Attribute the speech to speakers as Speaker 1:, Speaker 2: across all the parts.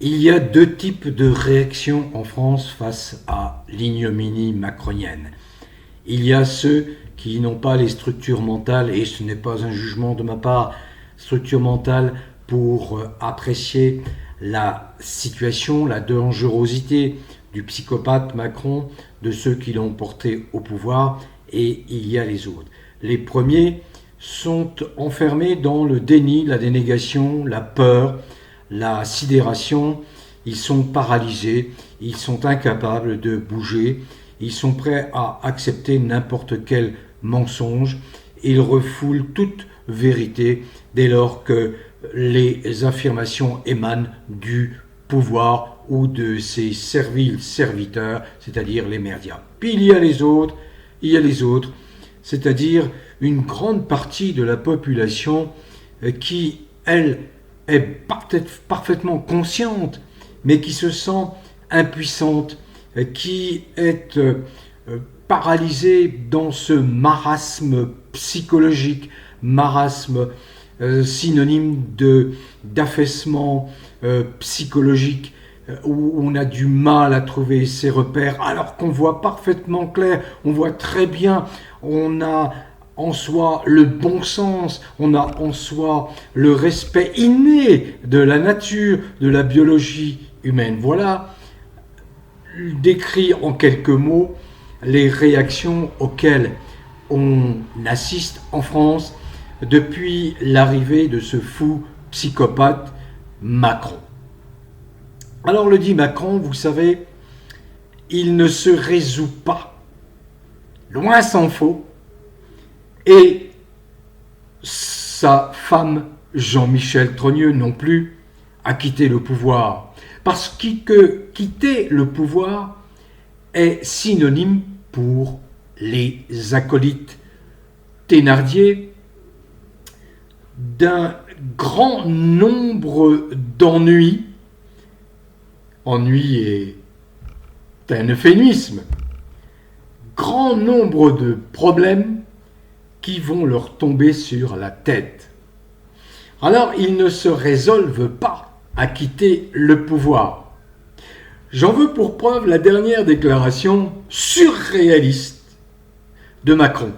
Speaker 1: Il y a deux types de réactions en France face à l'ignominie macronienne. Il y a ceux qui n'ont pas les structures mentales, et ce n'est pas un jugement de ma part, structures mentales pour apprécier la situation, la dangerosité du psychopathe Macron, de ceux qui l'ont porté au pouvoir, et il y a les autres. Les premiers sont enfermés dans le déni, la dénégation, la peur, la sidération. Ils sont paralysés, ils sont incapables de bouger, ils sont prêts à accepter n'importe quel mensonge, ils refoulent toute vérité dès lors que les affirmations émanent du pouvoir ou de ses serviles serviteurs, c'est-à-dire les médias. Puis il y a les autres, c'est-à-dire une grande partie de la population qui, elle, est parfaitement consciente, mais qui se sent impuissante, qui est paralysée dans ce marasme psychologique, marasme synonyme d'affaissement psychologique, où on a du mal à trouver ses repères, alors qu'on voit parfaitement clair, on voit très bien, on a en soi le bon sens, on a en soi le respect inné de la nature, de la biologie humaine. Voilà, décrit en quelques mots, les réactions auxquelles on assiste en France depuis l'arrivée de ce fou psychopathe Macron. Alors le dit Macron, vous savez, il ne se résout pas, loin s'en faut, et sa femme Jean-Michel Trogneux non plus a quitté le pouvoir. Parce que quitter le pouvoir est synonyme pour les acolytes Thénardier d'un grand nombre d'ennuis. Ennui est un euphémisme. Grand nombre de problèmes qui vont leur tomber sur la tête. Alors, ils ne se résolvent pas à quitter le pouvoir. J'en veux pour preuve la dernière déclaration surréaliste de Macron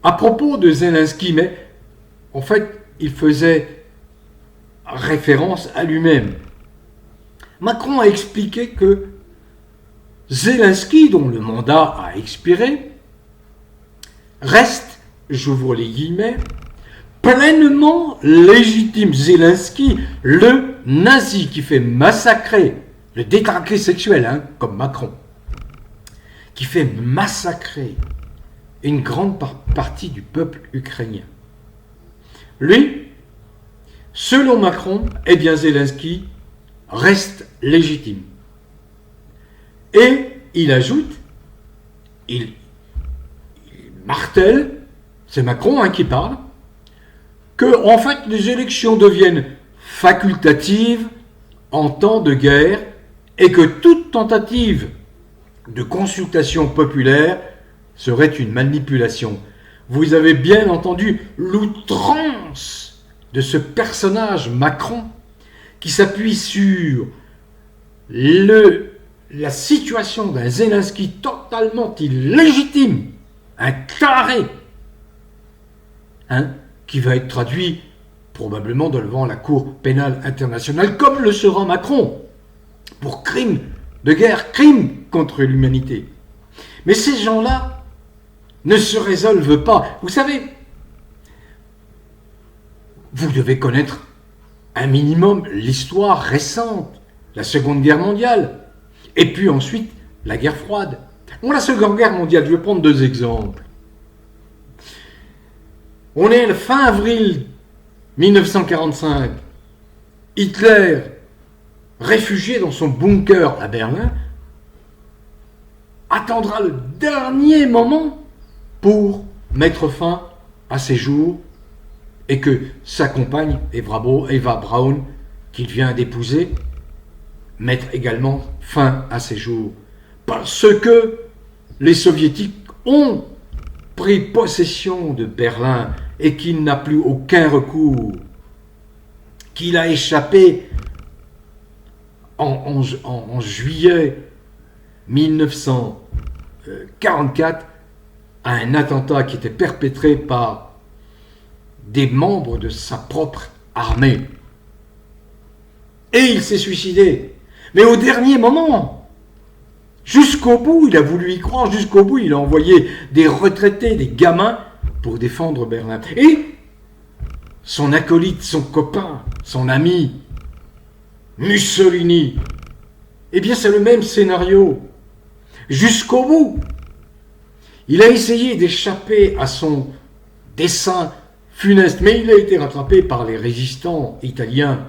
Speaker 1: à propos de Zelensky, mais en fait, il faisait référence à lui-même. Macron a expliqué que Zelensky, dont le mandat a expiré, reste, j'ouvre les guillemets, pleinement légitime. Zelensky, le nazi qui fait massacrer, le détraqué sexuel, comme Macron, qui fait massacrer une grande partie du peuple ukrainien. Lui, selon Macron, eh bien Zelensky reste légitime. Et il ajoute, il martèle, c'est Macron qui parle, que en fait les élections deviennent facultatives en temps de guerre et que toute tentative de consultation populaire serait une manipulation. Vous avez bien entendu l'outrance de ce personnage Macron qui s'appuie sur la situation d'un Zelensky totalement illégitime, un carré, qui va être traduit probablement devant la Cour pénale internationale, comme le sera Macron, pour crime de guerre, crime contre l'humanité. Mais ces gens-là ne se résolvent pas. Vous savez, vous devez connaître un minimum l'histoire récente, la Seconde Guerre mondiale, et puis ensuite la guerre froide. La Seconde Guerre mondiale, je vais prendre deux exemples. On est le fin avril 1945. Hitler, réfugié dans son bunker à Berlin, attendra le dernier moment pour mettre fin à ses jours et que sa compagne, Eva Braun, qu'il vient d'épouser, mette également fin à ses jours. Parce que les soviétiques ont pris possession de Berlin et qu'il n'a plus aucun recours, qu'il a échappé en juillet 1944 à un attentat qui était perpétré par des membres de sa propre armée. Et il s'est suicidé. Mais au dernier moment, jusqu'au bout, il a voulu y croire, jusqu'au bout, il a envoyé des retraités, des gamins, pour défendre Berlin. Et son acolyte, son copain, son ami, Mussolini, eh bien c'est le même scénario. Jusqu'au bout. Il a essayé d'échapper à son dessein funeste, mais il a été rattrapé par les résistants italiens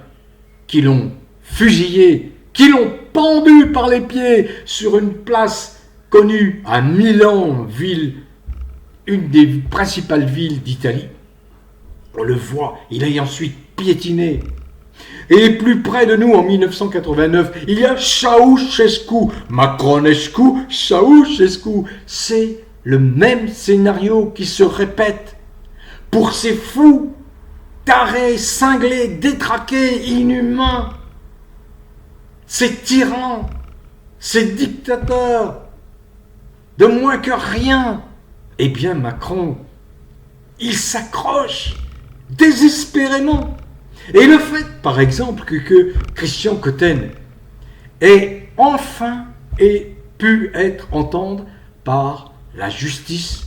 Speaker 1: qui l'ont fusillé, qui l'ont pendu par les pieds sur une place connue à Milan, ville, une des principales villes d'Italie. On le voit, il a ensuite piétiné. Et plus près de nous, en 1989, il y a Ceausescu, Macronescu, Ceausescu. C'est le même scénario qui se répète pour ces fous, tarés, cinglés, détraqués, inhumains, ces tyrans, ces dictateurs, de moins que rien. Eh bien, Macron, il s'accroche désespérément. Et le fait, par exemple, que Christian Cotten ait enfin pu être entendu par la justice,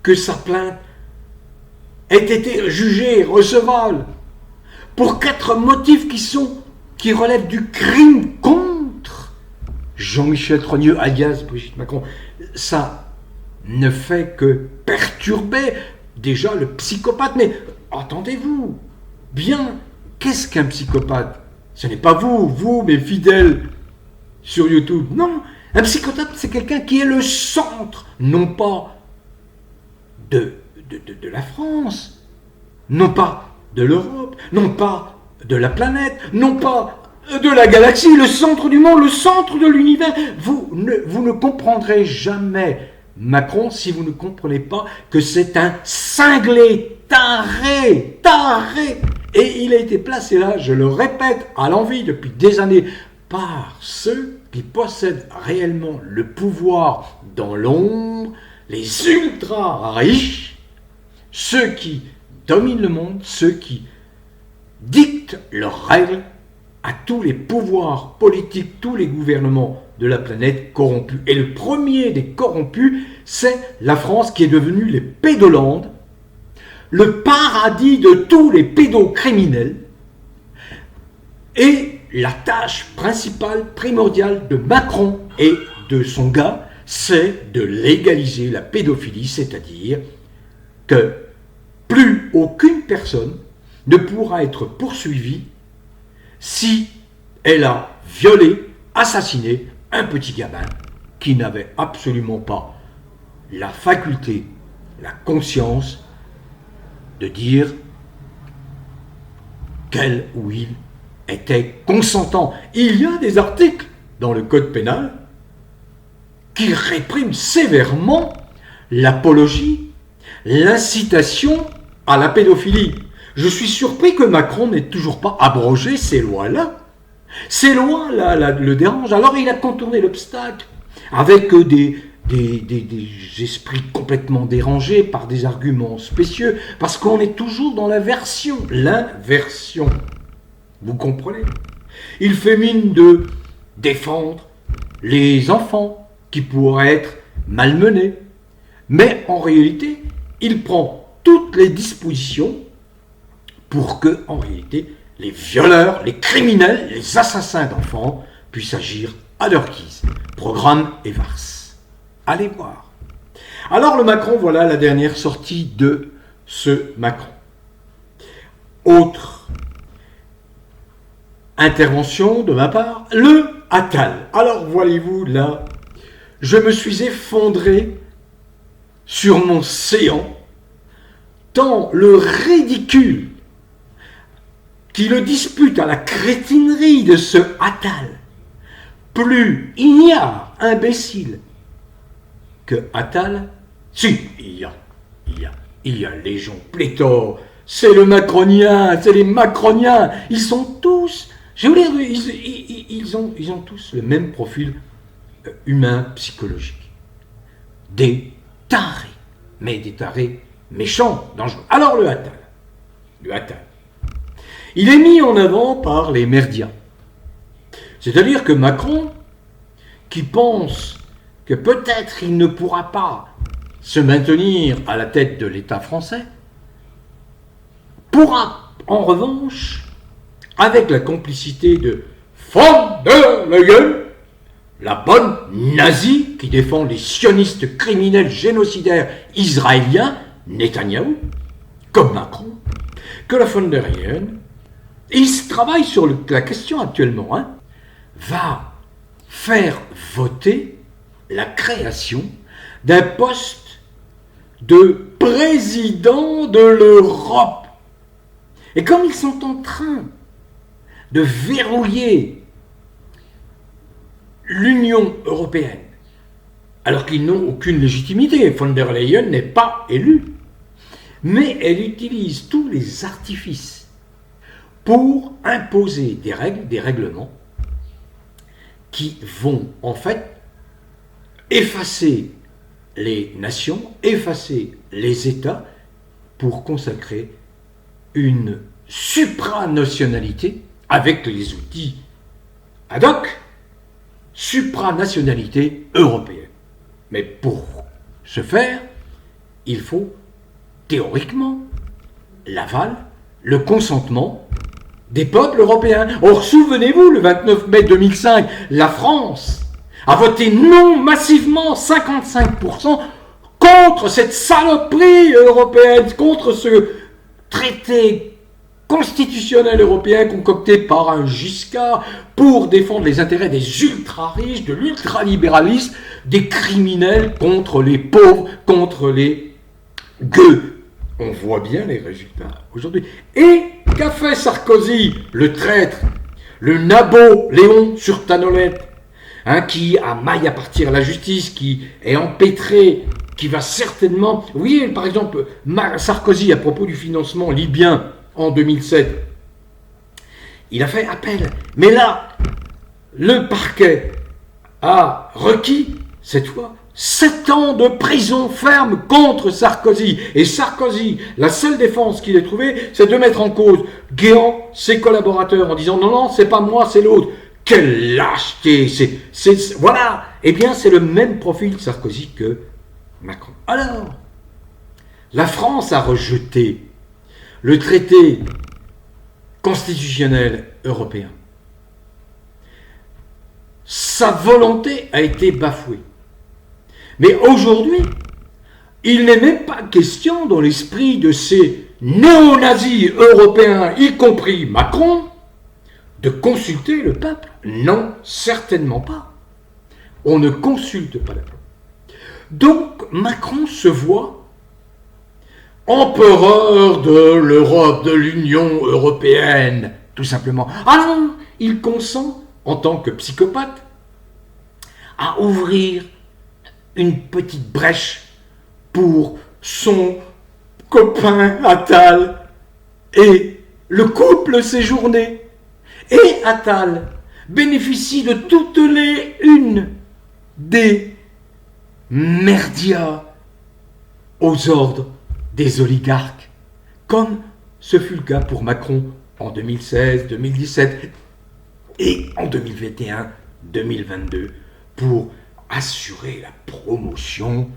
Speaker 1: que sa plainte ait été jugée recevable pour 4 motifs qui relèvent du crime contre Jean-Michel Trogneux, alias Brigitte Macron, ça ne fait que perturber déjà le psychopathe. Mais entendez-vous bien, qu'est-ce qu'un psychopathe? Ce n'est pas vous, mes fidèles sur YouTube. Non, un psychopathe, c'est quelqu'un qui est le centre, non pas de la France, non pas de l'Europe, non pas de la planète, non pas de la galaxie, le centre du monde, le centre de l'univers. Vous ne comprendrez jamais Macron si vous ne comprenez pas que c'est un cinglé, taré. Et il a été placé là, je le répète, à l'envi depuis des années, par ceux qui possèdent réellement le pouvoir dans l'ombre, les ultra riches, ceux qui dominent le monde, ceux qui dictent leurs règles à tous les pouvoirs politiques, tous les gouvernements de la planète corrompus. Et le premier des corrompus, c'est la France qui est devenue les pédolandes, le paradis de tous les pédocriminels. Et la tâche principale, primordiale de Macron et de son gars, c'est de légaliser la pédophilie, c'est-à-dire que plus aucune personne ne pourra être poursuivie si elle a violé, assassiné un petit gamin qui n'avait absolument pas la faculté, la conscience de dire qu'elle ou il était consentant. Il y a des articles dans le code pénal qui répriment sévèrement l'apologie, l'incitation à la pédophilie. Je suis surpris que Macron n'ait toujours pas abrogé ces lois-là. Ces lois-là le dérangent. Alors il a contourné l'obstacle avec des esprits complètement dérangés par des arguments spécieux, parce qu'on est toujours dans l'inversion. Vous comprenez? Il fait mine de défendre les enfants qui pourraient être malmenés, mais en réalité, il prend toutes les dispositions pour que, en réalité, les violeurs, les criminels, les assassins d'enfants puissent agir à leur guise. Programme Evars. Allez voir. Alors le Macron, voilà la dernière sortie de ce Macron. Autre intervention de ma part, le Attal. Alors voyez-vous là, je me suis effondré sur mon séant, tant le ridicule qui le dispute à la crétinerie de ce Attal, plus ignare, imbécile que Attal, si, il y a légion pléthore, c'est le macronien, c'est les macroniens, ils sont tous Je vais vous dire, ils ont tous le même profil humain, psychologique. Des tarés, mais des tarés méchants, dangereux. Alors le Attal, il est mis en avant par les merdias. C'est-à-dire que Macron, qui pense que peut-être il ne pourra pas se maintenir à la tête de l'État français, pourra en revanche, avec la complicité de von der Leyen, la bonne nazie qui défend les sionistes criminels génocidaires israéliens, Netanyahou, comme Macron, que la von der Leyen, il se travaille sur la question actuellement, va faire voter la création d'un poste de président de l'Europe. Et comme ils sont en train de verrouiller l'Union européenne, alors qu'ils n'ont aucune légitimité, von der Leyen n'est pas élue, mais elle utilise tous les artifices pour imposer des règles, des règlements, qui vont en fait effacer les nations, effacer les États, pour consacrer une supranationalité avec les outils ad hoc, supranationalité européenne. Mais pour ce faire, il faut théoriquement l'aval, le consentement des peuples européens. Or, souvenez-vous, le 29 mai 2005, la France a voté non massivement, 55%, contre cette saloperie européenne, contre ce traité constitutionnel européen concocté par un Giscard pour défendre les intérêts des ultra-riches, de l'ultralibéralisme, des criminels contre les pauvres, contre les gueux. On voit bien les résultats aujourd'hui. Et qu'a fait Sarkozy, le traître, le nabot Léon sur Tanolette, qui a maille à partir la justice, qui est empêtré, qui va certainement... Vous voyez, par exemple, Sarkozy, à propos du financement libyen en 2007, il a fait appel. Mais là, le parquet a requis, cette fois, 7 ans de prison ferme contre Sarkozy. Et Sarkozy, la seule défense qu'il ait trouvée, c'est de mettre en cause Guéant, ses collaborateurs, en disant non, non, c'est pas moi, c'est l'autre. Quelle lâcheté! Voilà! Eh bien, c'est le même profil Sarkozy que Macron. Alors, la France a rejeté le traité constitutionnel européen. Sa volonté a été bafouée. Mais aujourd'hui, il n'est même pas question dans l'esprit de ces néo-nazis européens, y compris Macron, de consulter le peuple. Non, certainement pas. On ne consulte pas le peuple. Donc, Macron se voit empereur de l'Europe, de l'Union européenne, tout simplement. Ah non, il consent, en tant que psychopathe, à ouvrir une petite brèche pour son copain Attal et le couple séjourné. Et Attal bénéficie de toutes les unes des merdias aux ordres des oligarques, comme ce fut le cas pour Macron en 2016, 2017 et en 2021, 2022, pour assurer la promotion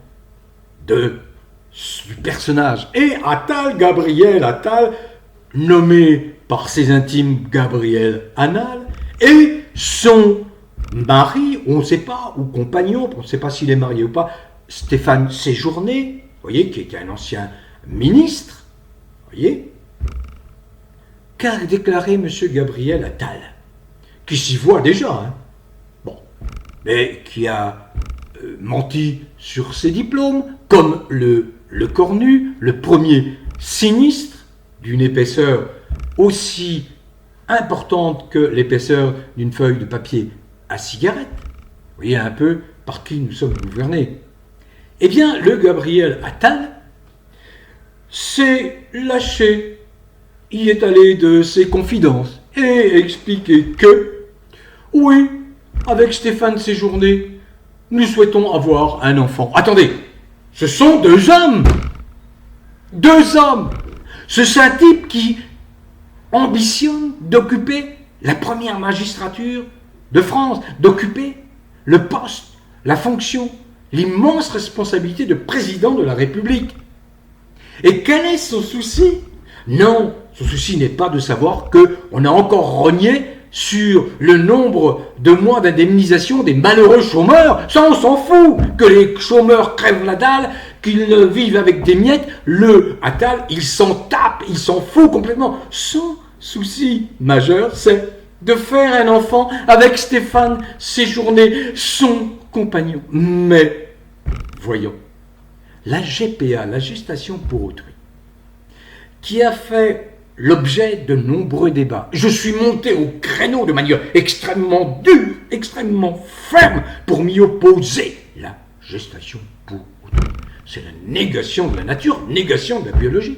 Speaker 1: du personnage. Et Attal, Gabriel Attal, nommé par ses intimes Gabriel Attal, et son mari, on ne sait pas, ou compagnon, on ne sait pas s'il est marié ou pas, Stéphane Séjourné, vous voyez, qui était un ancien ministre, vous voyez, qu'a déclaré M. Gabriel Attal, qui s'y voit déjà, bon, mais qui a menti sur ses diplômes, comme le Cornu, le premier sinistre, d'une épaisseur aussi importante que l'épaisseur d'une feuille de papier à cigarette. Vous voyez un peu par qui nous sommes gouvernés. Eh bien, le Gabriel Attal s'est lâché, y est allé de ses confidences. et expliquer que, oui, avec Stéphane Séjourné, nous souhaitons avoir un enfant. Attendez, ce sont deux hommes. Deux hommes. C'est un type qui ambitionne d'occuper la première magistrature de France, d'occuper le poste, la fonction, l'immense responsabilité de président de la République. Et quel est son souci? Non, son souci n'est pas de savoir qu'on a encore rogné sur le nombre de mois d'indemnisation des malheureux chômeurs. Ça, on s'en fout. Que les chômeurs crèvent la dalle, qu'ils vivent avec des miettes. Le Attal, il s'en tape, il s'en fout complètement. Son souci majeur, c'est de faire un enfant avec Stéphane Séjourné, son compagnon. Mais, voyons, la GPA, la gestation pour autrui, qui a fait l'objet de nombreux débats. Je suis monté au créneau de manière extrêmement dure, extrêmement ferme pour m'y opposer. La gestation pour autrui, c'est la négation de la nature, négation de la biologie.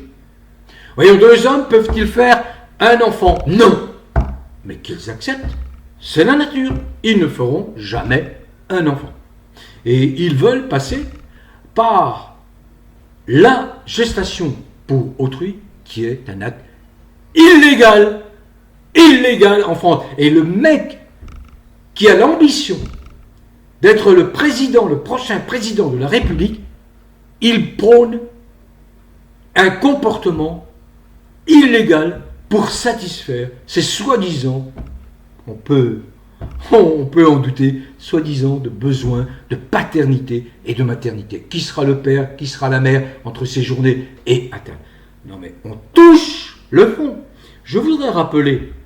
Speaker 1: Voyons, deux hommes peuvent-ils faire un enfant? Non. Mais qu'ils acceptent, c'est la nature. Ils ne feront jamais un enfant. Et ils veulent passer par la gestation pour autrui, qui est un acte illégal en France. Et le mec qui a l'ambition d'être le président, le prochain président de la République, il prône un comportement illégal pour satisfaire ces soi-disant, on peut en douter, soi-disant de besoins de paternité et de maternité. Qui sera le père, qui sera la mère entre Séjourné et Attal? Non mais on touche le fond. Je voudrais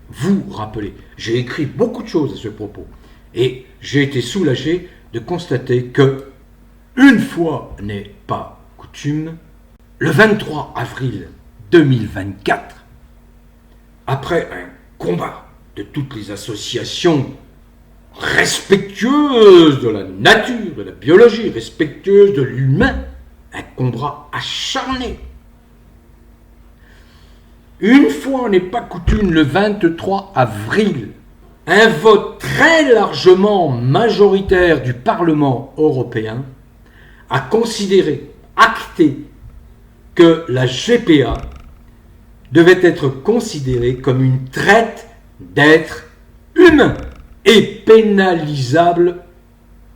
Speaker 1: vous rappeler, j'ai écrit beaucoup de choses à ce propos et j'ai été soulagé de constater que, une fois n'est pas coutume, le 23 avril 2024, après un combat de toutes les associations respectueuses de la nature, de la biologie, respectueuses de l'humain, un combat acharné. Une fois n'est pas coutume, le 23 avril, un vote très largement majoritaire du Parlement européen a considéré, acté, que la GPA devait être considérée comme une traite d'êtres humains et pénalisable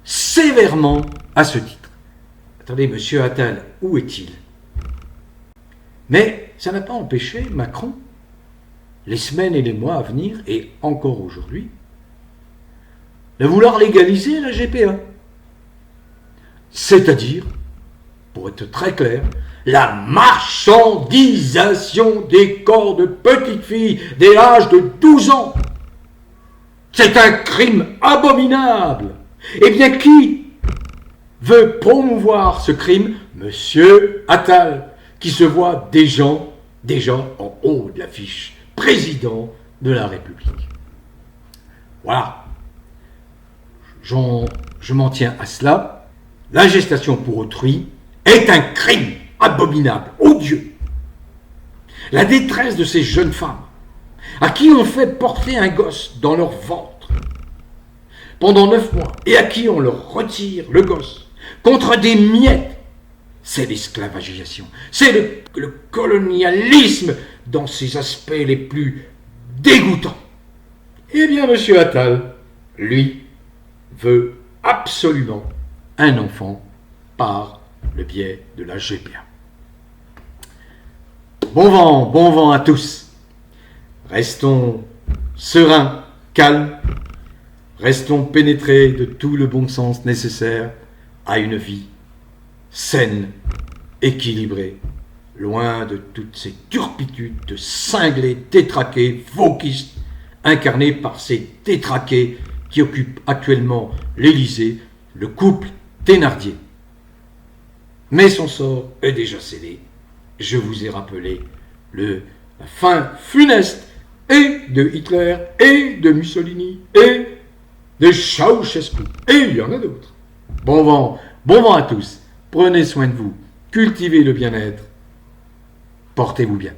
Speaker 1: sévèrement à ce titre. Attendez, monsieur Attal, où est-il? Mais ça n'a pas empêché Macron, les semaines et les mois à venir, et encore aujourd'hui, de vouloir légaliser la GPA. C'est-à-dire, pour être très clair, la marchandisation des corps de petites filles dès l'âge de 12 ans. C'est un crime abominable. Eh bien, qui veut promouvoir ce crime? Monsieur Attal, qui se voit déjà en haut de l'affiche, président de la République. Voilà. Je m'en tiens à cela. La gestation pour autrui est un crime abominable, odieux. La détresse de ces jeunes femmes à qui on fait porter un gosse dans leur ventre pendant 9 mois et à qui on leur retire le gosse contre des miettes, c'est l'esclavagisation, c'est le colonialisme dans ses aspects les plus dégoûtants. Eh bien, monsieur Attal, lui, veut absolument un enfant par le biais de la GPA. Bon vent à tous. Restons sereins, calmes, restons pénétrés de tout le bon sens nécessaire à une vie saine, équilibrée, loin de toutes ces turpitudes de cinglés, tétraqués, vauquistes, incarnés par ces tétraqués qui occupent actuellement l'Élysée, le couple Thénardier. Mais son sort est déjà scellé. Je vous ai rappelé la fin funeste et de Hitler, et de Mussolini, et de Ceausescu. Et il y en a d'autres. Bon vent à tous. Prenez soin de vous. Cultivez le bien-être. Portez-vous bien.